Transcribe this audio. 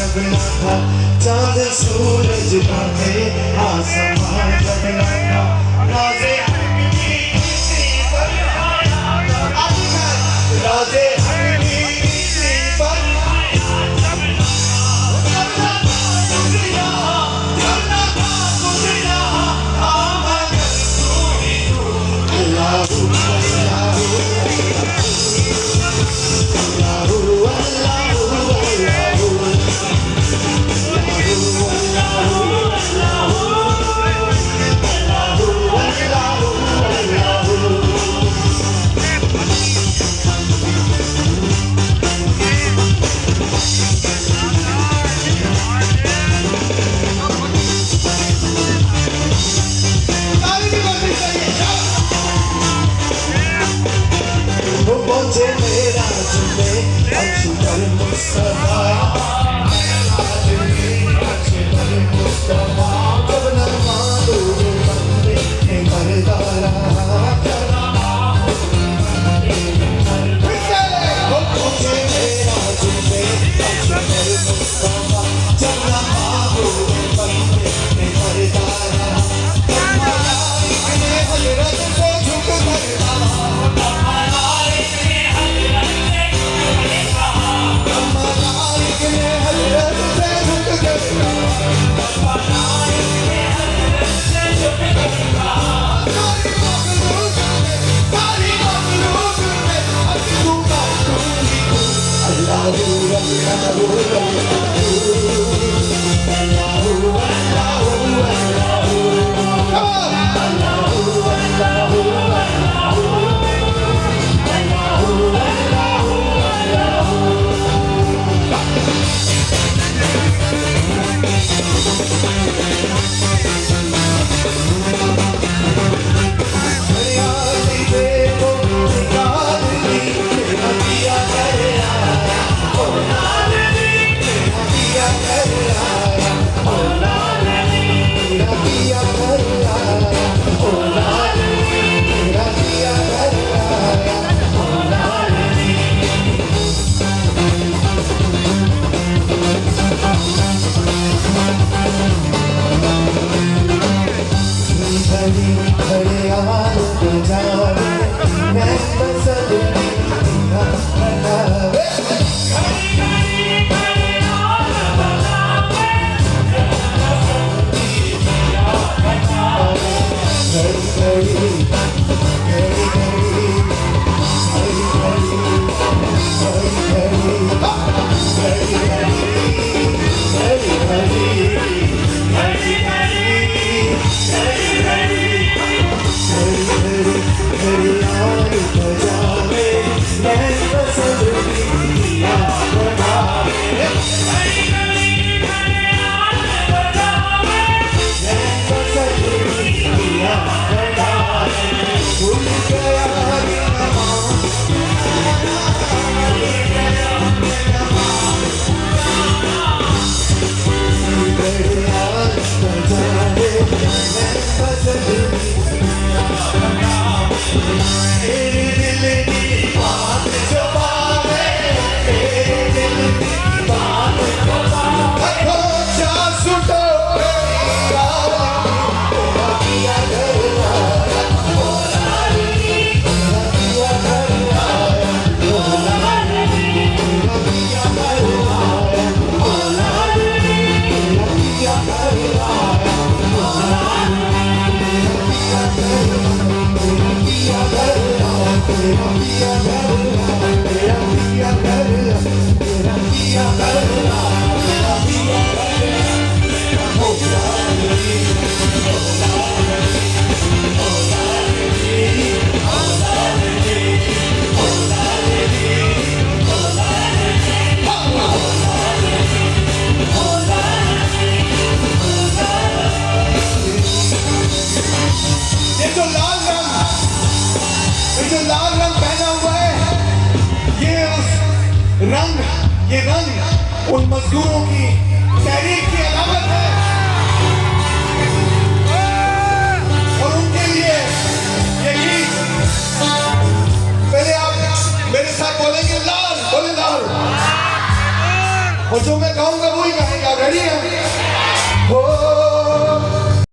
जब ना था, चांद सूरज ना थे, आसमां जब ना था, राज़े हक़नी किसी पर आया जब ना था, राज़े हक़नी किसी पर आया जब ना था, गुज़रा जब ना था, गुज़रा आमद तू ही तू, अल्लाहु अल्लाहु ये रंग उन मजदूरों की तहरीक की अलामत है और उनके लिए ये गीत पहले आप मेरे साथ बोलेंगे लाल, बोले लाल, और जो मैं गाऊंगा वही गाएंगे। आप रेडी हैं?